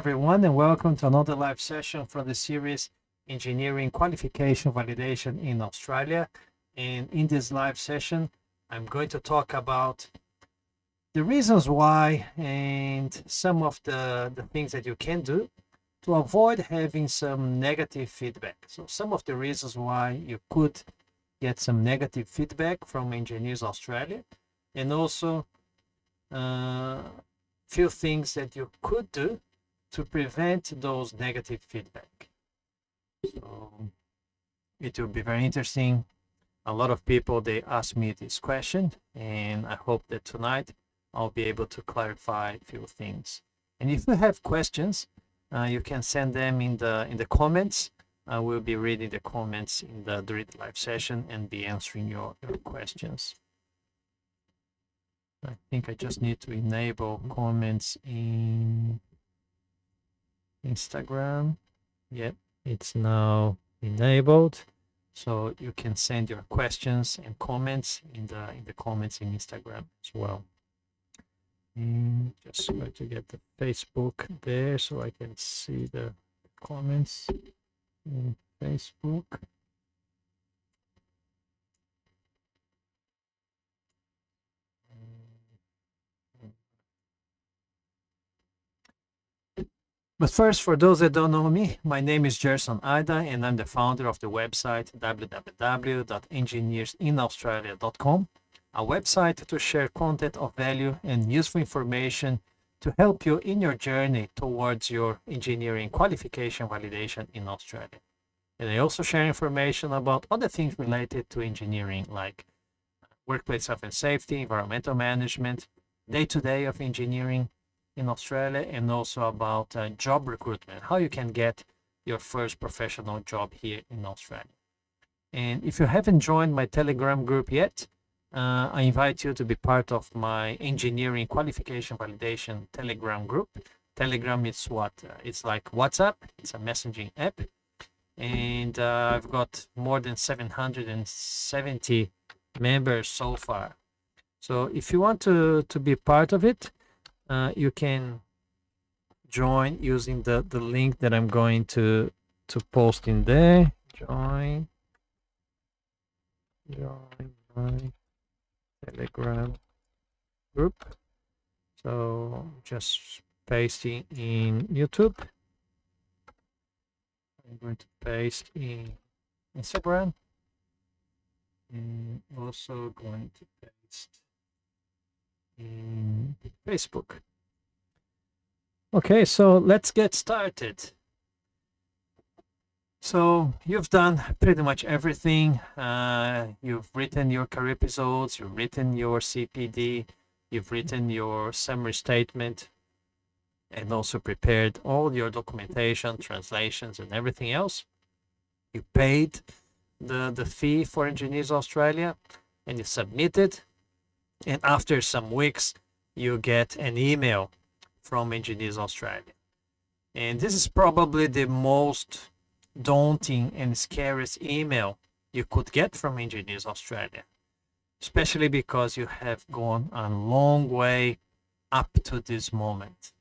Everyone, and welcome to another live session from the series Engineering Qualification Validation in Australia. And in this live session, I'm going to talk about the reasons why and some of the things that you can do to avoid having some negative feedback. So some of the reasons why you could get some negative feedback from Engineers Australia, and also few things that you could do to prevent those negative feedback. So it will be very interesting. A lot of people, they ask me this question, and I hope that tonight I'll be able to clarify a few things. And if you have questions, you can send them in the comments. I will be reading the comments during the live session and be answering your questions. I think I just need to enable comments in Instagram. Yep, it's now enabled. So you can send your questions and comments in the comments in Instagram as well. And just going to get the Facebook there so I can see the comments in Facebook. But first, for those that don't know me, my name is Gerson Ida, and I'm the founder of the website www.engineersinaustralia.com, a website to share content of value and useful information to help you in your journey towards your engineering qualification validation in Australia. And I also share information about other things related to engineering, like workplace health and safety, environmental management, day-to-day of engineering in Australia, and also about job recruitment, how you can get your first professional job here in Australia. And if you haven't joined my Telegram group yet, I invite you to be part of my engineering qualification validation Telegram group. Telegram is what? It's like WhatsApp. It's a messaging app. And I've got more than 770 members so far. So if you want to be part of it, you can join using the link that I'm going to post in there. Join my Telegram group. So just pasting in YouTube. I'm going to paste in Instagram, and also going to paste in Facebook. Okay, so let's get started. So you've done pretty much everything. You've written your career episodes, you've written your CPD, you've written your summary statement, and also prepared all your documentation, translations, and everything else. You paid the fee for Engineers Australia, and you submitted. And after some weeks, you get an email from Engineers Australia. And this is probably the most daunting and scariest email you could get from Engineers Australia, especially because you have gone a long way up to this moment.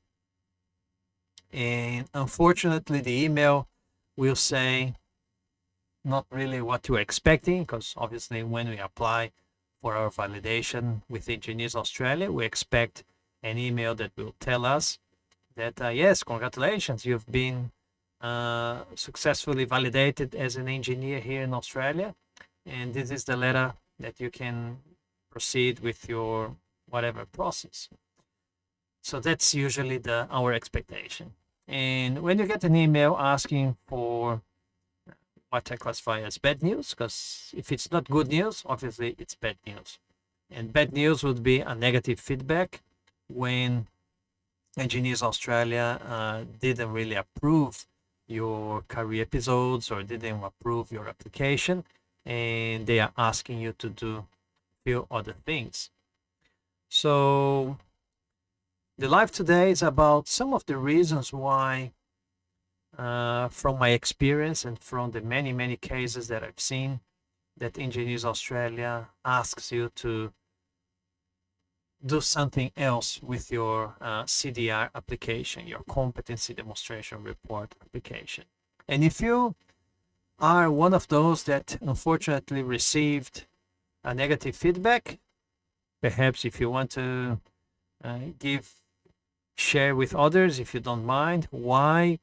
And unfortunately, the email will say not really what you're expecting, because obviously when we apply for our validation with Engineers Australia, we expect an email that will tell us that, yes, congratulations, you've been successfully validated as an engineer here in Australia, and this is the letter that you can proceed with your whatever process. So that's usually our expectation. And when you get an email asking for what I classify as bad news, because if it's not good news, obviously it's bad news. And bad news would be a negative feedback when Engineers Australia didn't really approve your career episodes or didn't approve your application, and they are asking you to do a few other things. So the live today is about some of the reasons why, from my experience and from the many cases that I've seen, that Engineers Australia asks you to do something else with your CDR application, your competency demonstration report application. And if you are one of those that unfortunately received a negative feedback, perhaps if you want to share with others, if you don't mind, why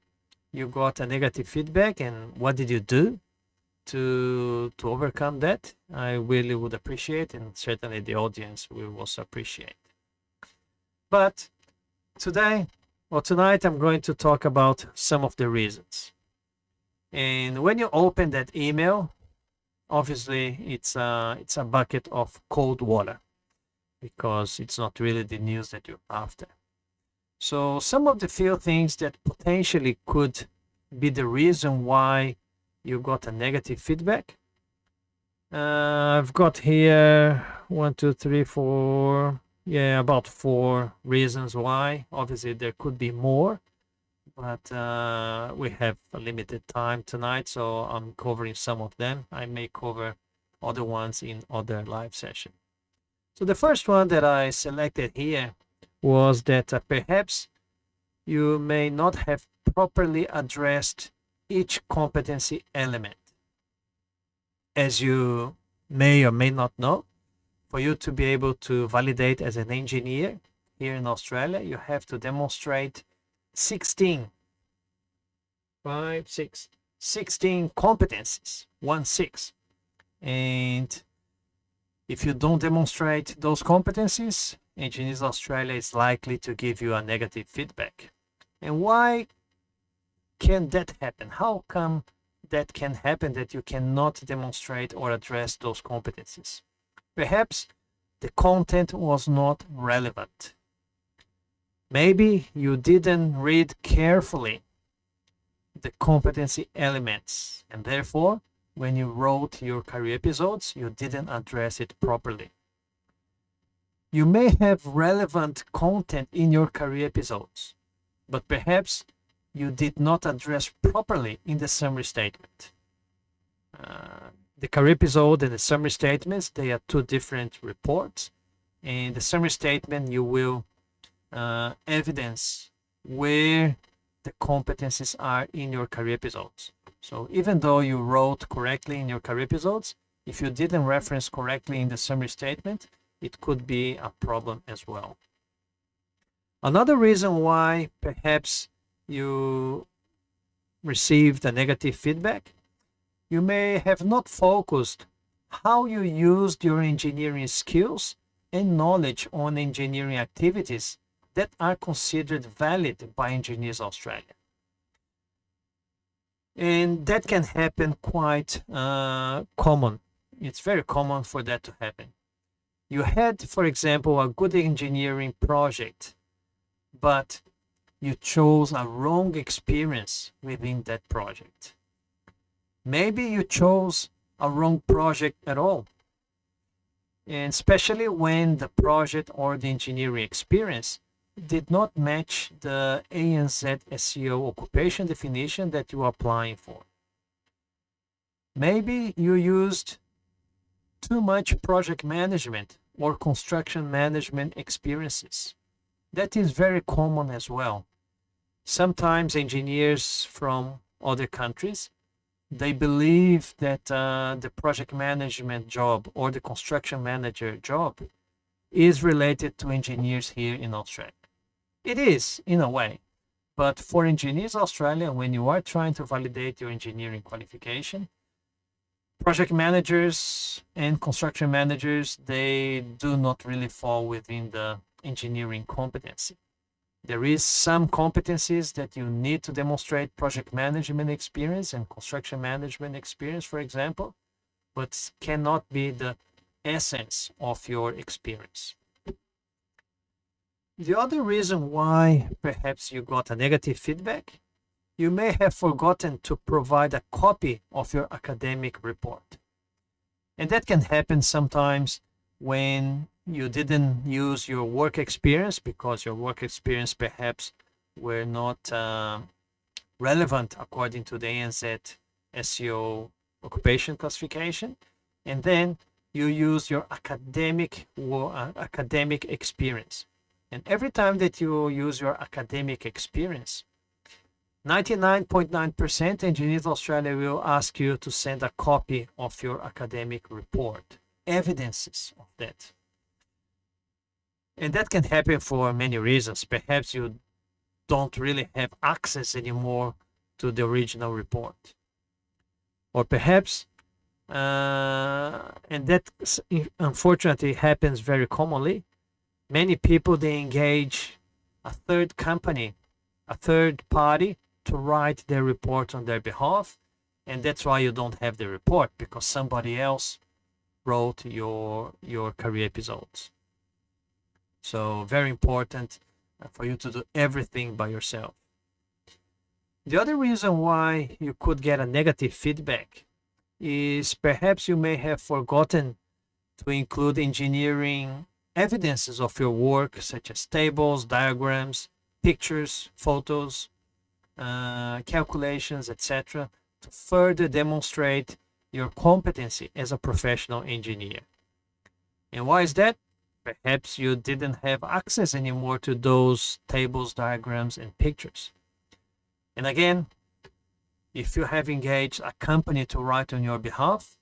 you got a negative feedback and what did you do to overcome that, I really would appreciate, and certainly the audience will also appreciate. But today or tonight, I'm going to talk about some of the reasons. And when you open that email, obviously it's a bucket of cold water because it's not really the news that you're after. So some of the few things that potentially could be the reason why you got a negative feedback. I've got here 1, 2, 3, 4, about 4 reasons why. Obviously there could be more, but we have a limited time tonight, so I'm covering some of them. I may cover other ones in other live session. So the first one that I selected here was that perhaps you may not have properly addressed each competency element. As you may or may not know, for you to be able to validate as an engineer here in Australia, you have to demonstrate 16 competencies, 16. And if you don't demonstrate those competencies, Engineers Australia is likely to give you a negative feedback. And why can that happen? How come that can happen, that you cannot demonstrate or address those competencies? Perhaps the content was not relevant. Maybe you didn't read carefully the competency elements, and therefore, when you wrote your career episodes, you didn't address it properly. You may have relevant content in your career episodes, but perhaps you did not address properly in the summary statement. The career episode and the summary statements, they are 2 different reports. In the summary statement, you will evidence where the competencies are in your career episodes. So even though you wrote correctly in your career episodes, if you didn't reference correctly in the summary statement, it could be a problem as well. Another reason why perhaps you received a negative feedback, you may have not focused how you used your engineering skills and knowledge on engineering activities that are considered valid by Engineers Australia. And that can happen quite common. It's very common for that to happen. You had, for example, a good engineering project, but you chose a wrong experience within that project. Maybe you chose a wrong project at all. And especially when the project or the engineering experience did not match the ANZ SEO occupation definition that you are applying for. Maybe you used too much project management or construction management experiences. That is very common as well. Sometimes engineers from other countries, they believe that the project management job or the construction manager job is related to engineers here in Australia. It is, in a way, but for Engineers Australia, when you are trying to validate your engineering qualification, project managers and construction managers, they do not really fall within the engineering competency. There is some competencies that you need to demonstrate project management experience and construction management experience, for example, but cannot be the essence of your experience. The other reason why perhaps you got a negative feedback, you may have forgotten to provide a copy of your academic report. And that can happen sometimes when you didn't use your work experience because your work experience perhaps were not relevant according to the ANZ SEO occupation classification. And then you use your academic experience. And every time that you use your academic experience, 99.9% Engineers Australia will ask you to send a copy of your academic report, evidences of that. And that can happen for many reasons. Perhaps you don't really have access anymore to the original report. Or perhaps, and that unfortunately happens very commonly, many people, they engage a third company, a third party to write their report on their behalf. And that's why you don't have the report, because somebody else wrote your career episodes. So very important for you to do everything by yourself. The other reason why you could get a negative feedback is perhaps you may have forgotten to include engineering evidences of your work, such as tables, diagrams, pictures, photos, calculations, etc., to further demonstrate your competency as a professional engineer. And why is that? Perhaps you didn't have access anymore to those tables, diagrams, and pictures. And again, if you have engaged a company to write on your behalf,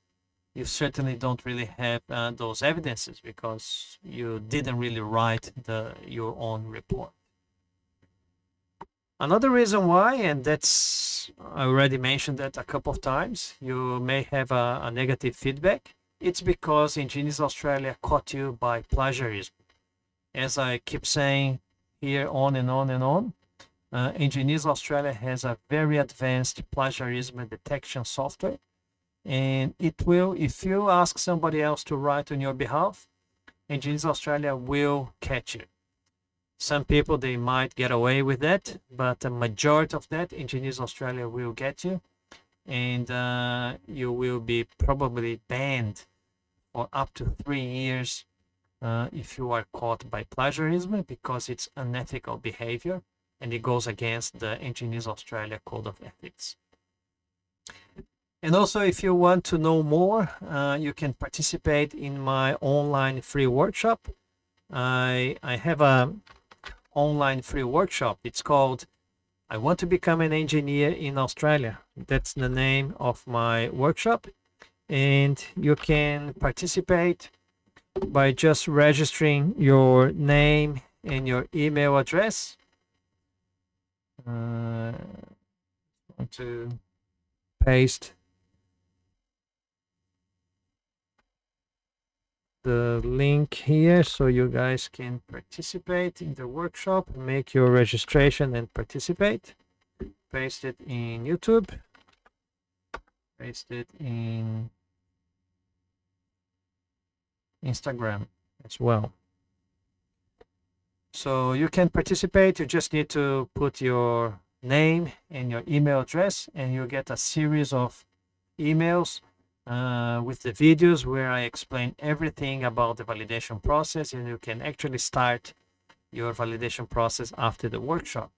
you certainly don't really have those evidences, because you didn't really write your own report. Another reason why, and that's, I already mentioned that a couple of times, you may have a negative feedback. It's because Engineers Australia caught you by plagiarism. As I keep saying here on and on and on, Engineers Australia has a very advanced plagiarism detection software, and it will, if you ask somebody else to write on your behalf, Engineers Australia will catch you. Some people, they might get away with that, but the majority of that, Engineers Australia will get you, and you will be probably banned for up to 3 years if you are caught by plagiarism, because it's unethical behavior and it goes against the Engineers Australia Code of Ethics. And also, if you want to know more, you can participate in my online free workshop. I have a online free workshop. It's called I Want to Become an Engineer in Australia. That's the name of my workshop. And you can participate by just registering your name and your email address. I want to paste the link here so you guys can participate in the workshop, make your registration and participate. Paste it in YouTube, paste it in Instagram as well. So you can participate. You just need to put your name and your email address, and you'll get a series of emails with the videos where I explain everything about the validation process, and you can actually start your validation process after the workshop.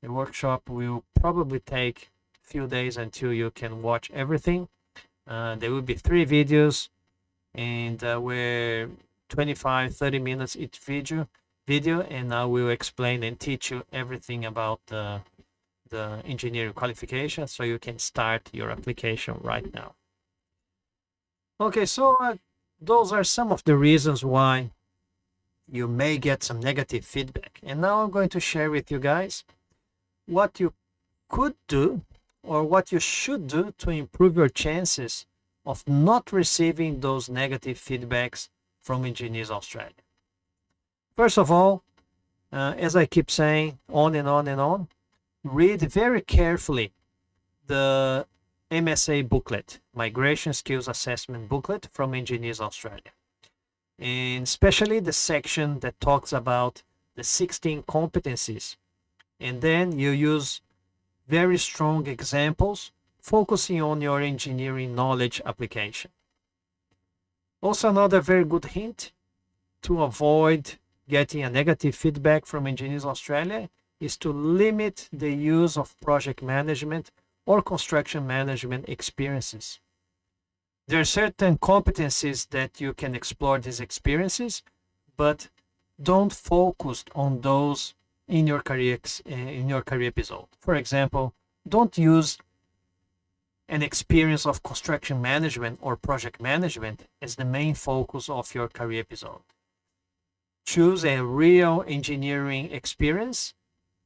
The workshop will probably take a few days until you can watch everything. There will be 3 videos, and we're 25-30 minutes each video, and I will explain and teach you everything about the engineering qualification, so you can start your application right now. Okay, so those are some of the reasons why you may get some negative feedback. And now I'm going to share with you guys what you could do or what you should do to improve your chances of not receiving those negative feedbacks from Engineers Australia. First of all, as I keep saying on and on and on, read very carefully the MSA booklet, Migration Skills Assessment booklet from Engineers Australia. And especially the section that talks about the 16 competencies. And then you use very strong examples focusing on your engineering knowledge application. Also, another very good hint to avoid getting a negative feedback from Engineers Australia is to limit the use of project management or construction management experiences. There are certain competencies that you can explore these experiences, but don't focus on those in your career episode. For example, don't use an experience of construction management or project management as the main focus of your career episode. Choose a real engineering experience.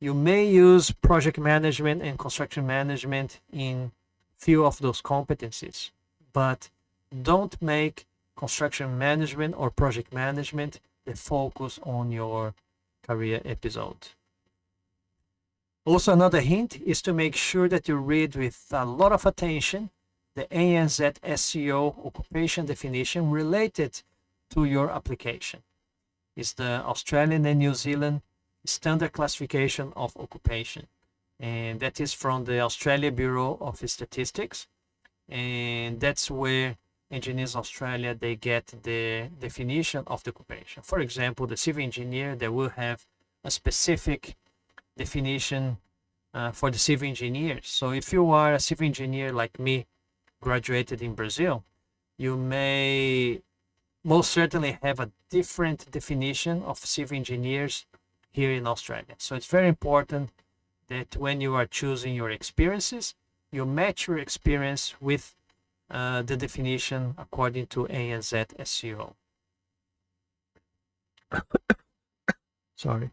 You may use project management and construction management in few of those competencies, but don't make construction management or project management the focus on your career episode. Also, another hint is to make sure that you read with a lot of attention the ANZ SEO occupation definition related to your application. It's the Australian and New Zealand standard classification of occupation, and that is from the Australia Bureau of Statistics, and that's where Engineers Australia, they get the definition of the occupation. For example, the civil engineer, they will have a specific definition for the civil engineers. So if you are a civil engineer like me, graduated in Brazil, you may most certainly have a different definition of civil engineers here in Australia. So it's very important that when you are choosing your experiences, you match your experience with the definition according to ANZ SEO. Sorry.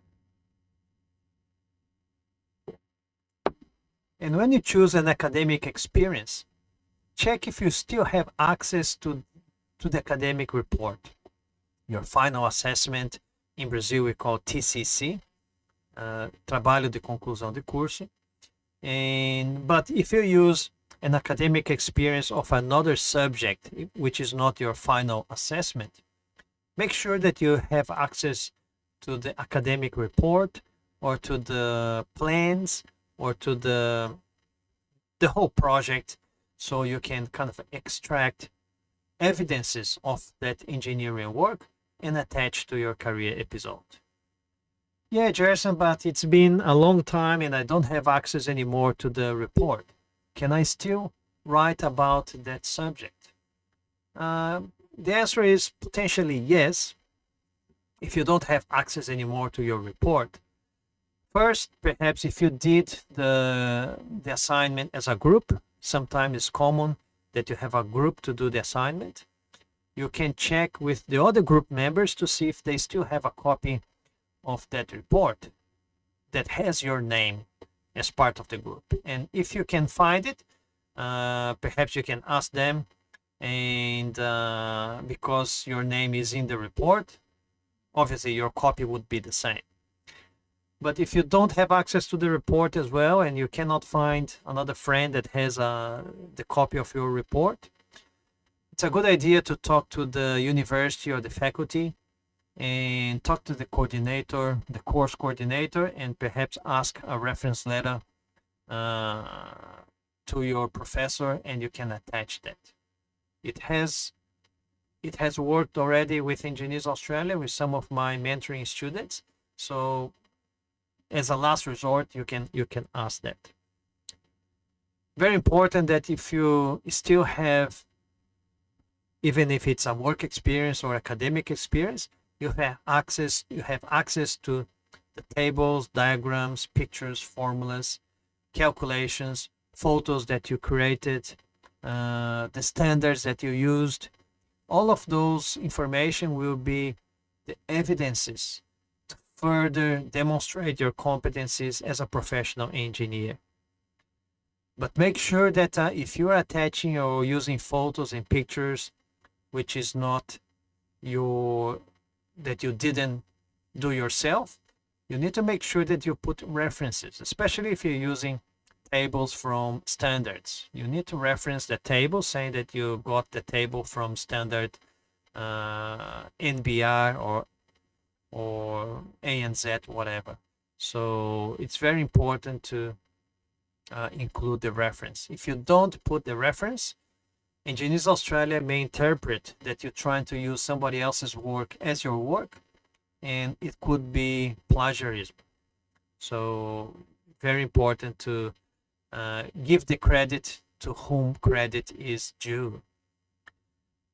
And when you choose an academic experience, check if you still have access to the academic report. Your final assessment, in Brazil we call TCC, Trabalho de Conclusão de Curso. But if you use an academic experience of another subject, which is not your final assessment, make sure that you have access to the academic report or to the plans or to the whole project, so you can kind of extract evidences of that engineering work and attach to your career episode. Yeah, Gerson, but it's been a long time and I don't have access anymore to the report. Can I still write about that subject? The answer is potentially yes, if you don't have access anymore to your report. First, perhaps if you did the assignment as a group, sometimes it's common that you have a group to do the assignment. You can check with the other group members to see if they still have a copy of that report that has your name as part of the group. And if you can find it, perhaps you can ask them, and because your name is in the report, obviously your copy would be the same. But if you don't have access to the report as well, and you cannot find another friend that has the copy of your report, it's a good idea to talk to the university or the faculty and talk to the coordinator, the course coordinator, and perhaps ask a reference letter to your professor, and you can attach that. It has worked already with Engineers Australia with some of my mentoring students. So as a last resort, you can ask that. Very important that if you still have, even if it's a work experience or academic experience, you have access to the tables, diagrams, pictures, formulas, calculations, photos that you created, the standards that you used. All of those information will be the evidences to further demonstrate your competencies as a professional engineer. But make sure that if you are attaching or using photos and pictures, which is not that you didn't do yourself, you need to make sure that you put references, especially if you're using tables from standards. You need to reference the table, saying that you got the table from standard NBR or ANZ, whatever. So it's very important to include the reference. If you don't put the reference, Engineers Australia may interpret that you're trying to use somebody else's work as your work, and it could be plagiarism. So very important to give the credit to whom credit is due.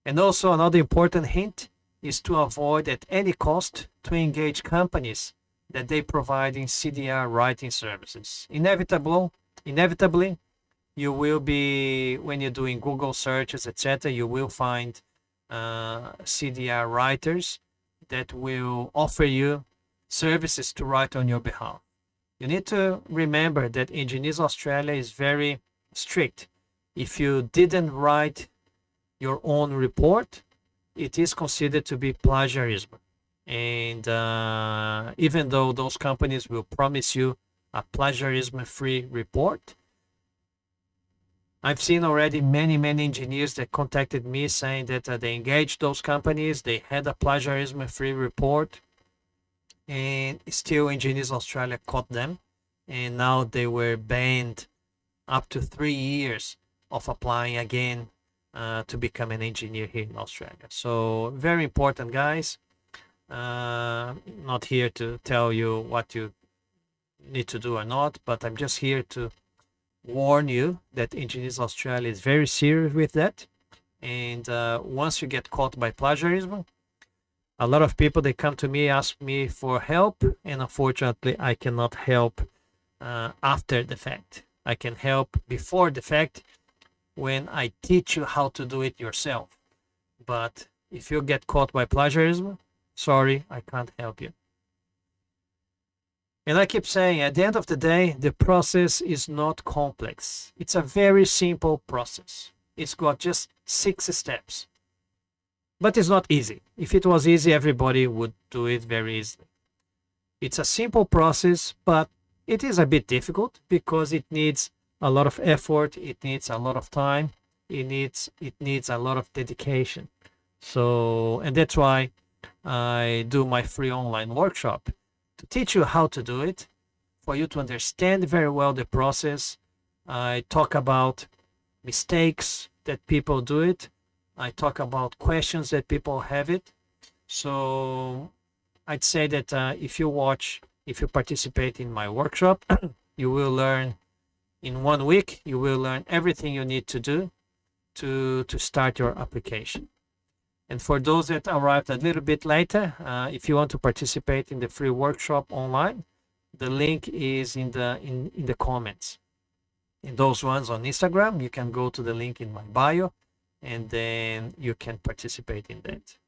And also another important hint is to avoid at any cost to engage companies that they provide in CDR writing services. Inevitably, you will be, when you're doing Google searches, etc., you will find CDR writers that will offer you services to write on your behalf. You need to remember that Engineers Australia is very strict. If you didn't write your own report, it is considered to be plagiarism. And even though those companies will promise you a plagiarism-free report, I've seen already many engineers that contacted me saying that they engaged those companies, they had a plagiarism-free report, and still Engineers Australia caught them, and now they were banned up to 3 years of applying again to become an engineer here in Australia. So very important, guys. Not here to tell you what you need to do or not, but I'm just here to warn you that Engineers Australia is very serious with that. And once you get caught by plagiarism, a lot of people, they come to me, ask me for help, and unfortunately I cannot help after the fact. I can help before the fact when I teach you how to do it yourself. But if you get caught by plagiarism, sorry, I can't help you. And I keep saying, at the end of the day, the process is not complex. It's a very simple process. It's got just 6 steps. But it's not easy. If it was easy, everybody would do it very easily. It's a simple process, but it is a bit difficult because it needs a lot of effort. It needs a lot of time. It needs a lot of dedication. So, and that's why I do my free online workshop to teach you how to do it, for you to understand very well the process. I talk about mistakes that people do it. I talk about questions that people have it. So I'd say that if you participate in my workshop, you will learn in 1 week, you will learn everything you need to do to start your application. And for those that arrived a little bit later, if you want to participate in the free workshop online, the link is in the comments. In those ones on Instagram, you can go to the link in my bio, and then you can participate in that.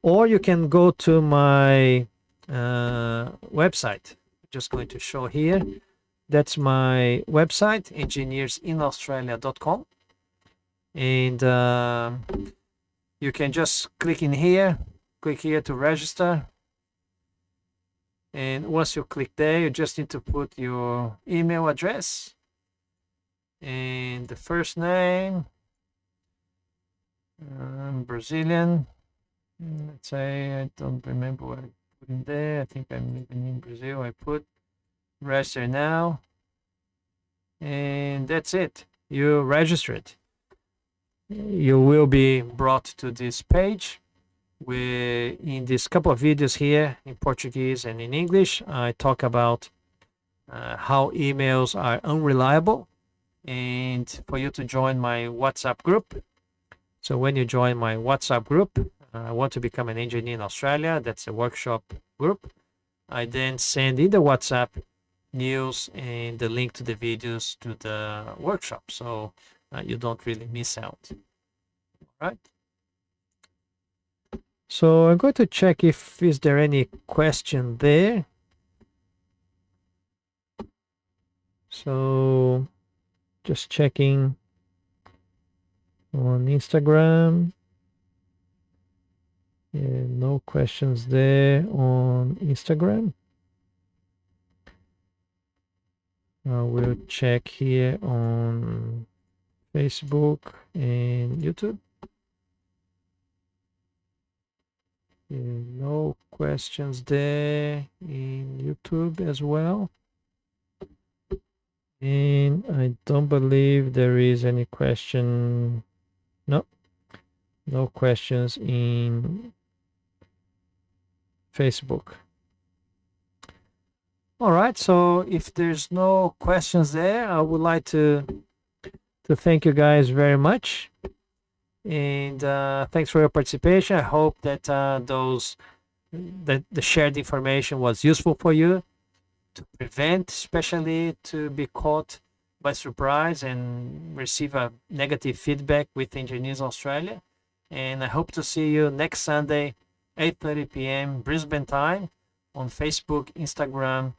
Or you can go to my website. I'm just going to show here. That's my website, engineersinaustralia.com. And you can just click here to register. And once you click there, you just need to put your email address and the first name. Brazilian. Let's say, I don't remember what I put in there. I think I'm living in Brazil. I put register now. And that's it. You register it. You will be brought to this page where in this couple of videos here in Portuguese and in English, I talk about how emails are unreliable, and for you to join my WhatsApp group. So when you join my WhatsApp group, I want to become an engineer in Australia. That's a workshop group. I then send in the WhatsApp news and the link to the videos to the workshop. So you don't really miss out. All right. So I'm going to check if is there any question there. So just checking on Instagram. Yeah, no questions there on Instagram. We'll check here on Facebook and YouTube. Yeah, no questions there in YouTube as well. And I don't believe there is any question. No questions in Facebook. All right, so if there's no questions there, I would like to thank you guys very much. And thanks for your participation. I hope that that the shared information was useful for you to prevent, especially to be caught by surprise and receive a negative feedback with Engineers Australia. And I hope to see you next Sunday, 8:30 p.m. Brisbane time on Facebook, Instagram,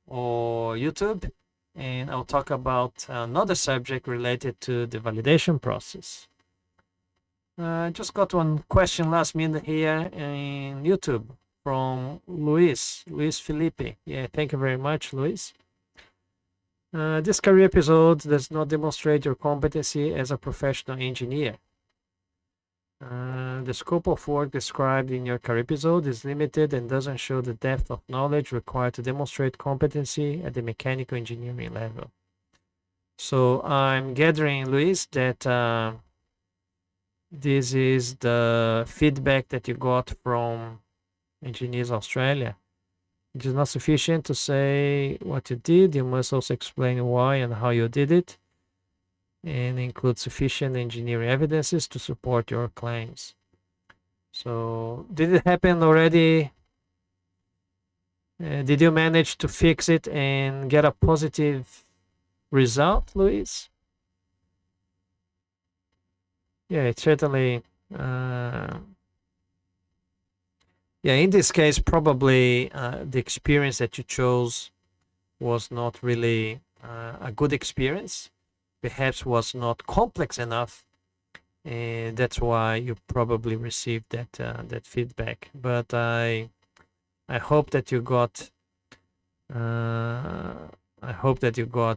or YouTube. And I'll talk about another subject related to the validation process. Just got one question last minute here in YouTube from Luis Felipe. Yeah, thank you very much, Luis. This career episode does not demonstrate your competency as a professional engineer. The scope of work described in your career episode is limited and doesn't show the depth of knowledge required to demonstrate competency at the mechanical engineering level. So I'm gathering, Luis, that this is the feedback that you got from Engineers Australia. It is not sufficient to say what you did. You must also explain why and how you did it, and include sufficient engineering evidences to support your claims. So, did it happen already? Did you manage to fix it and get a positive result, Luis? Yeah, it certainly. Yeah, in this case, probably the experience that you chose was not really a good experience. Perhaps was not complex enough, and that's why you probably received that feedback. But I hope that you got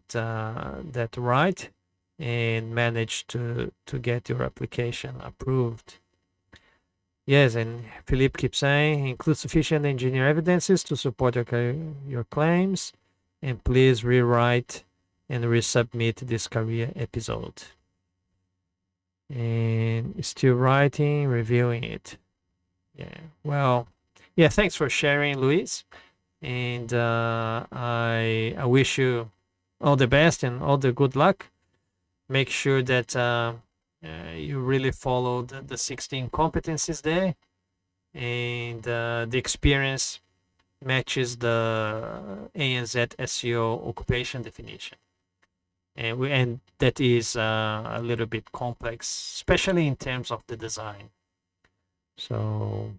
that right and managed to get your application approved. Yes, and Philippe keeps saying, include sufficient engineer evidences to support your claims, and please rewrite and resubmit this career episode. And still writing, reviewing it. Yeah, well, yeah, thanks for sharing, Luis. And I wish you all the best and all the good luck. Make sure that you really follow the 16 competencies there, and the experience matches the ANZ SEO occupation definition. And that is a little bit complex, especially in terms of the design. So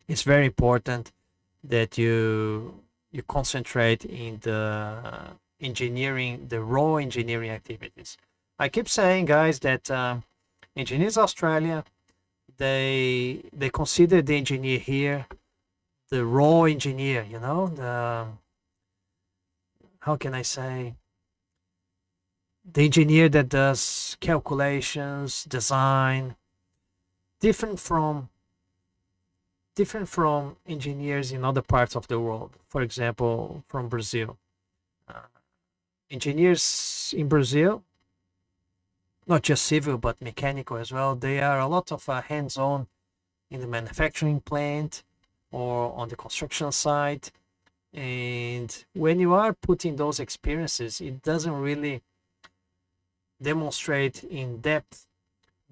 it's very important that you concentrate in the engineering, the raw engineering activities. I keep saying, guys, that Engineers Australia, they consider the engineer here the raw engineer, you know, how can I say, the engineer that does calculations, design, different from engineers in other parts of the world. For example, from Brazil. Engineers in Brazil, not just civil but mechanical as well, they are a lot of hands-on in the manufacturing plant or on the construction site. And when you are putting those experiences, it doesn't really demonstrate in depth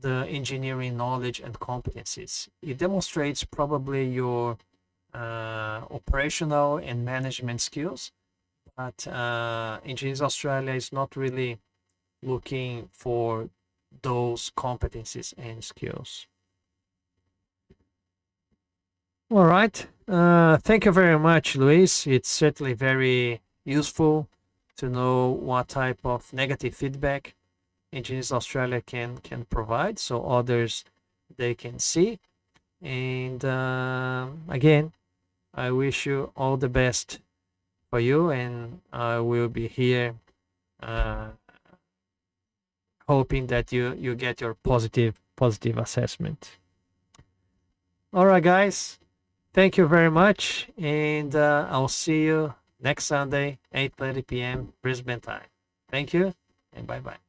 the engineering knowledge and competencies. It demonstrates probably your operational and management skills, but Engineers Australia is not really looking for those competencies and skills. All right. Thank you very much, Luis. It's certainly very useful to know what type of negative feedback Engineers Australia can provide, so others they can see. And again, I wish you all the best for you, and I will be here hoping that you get your positive assessment. All right, guys. Thank you very much, and I'll see you next Sunday, 8:30 p.m. Brisbane time. Thank you, and bye-bye.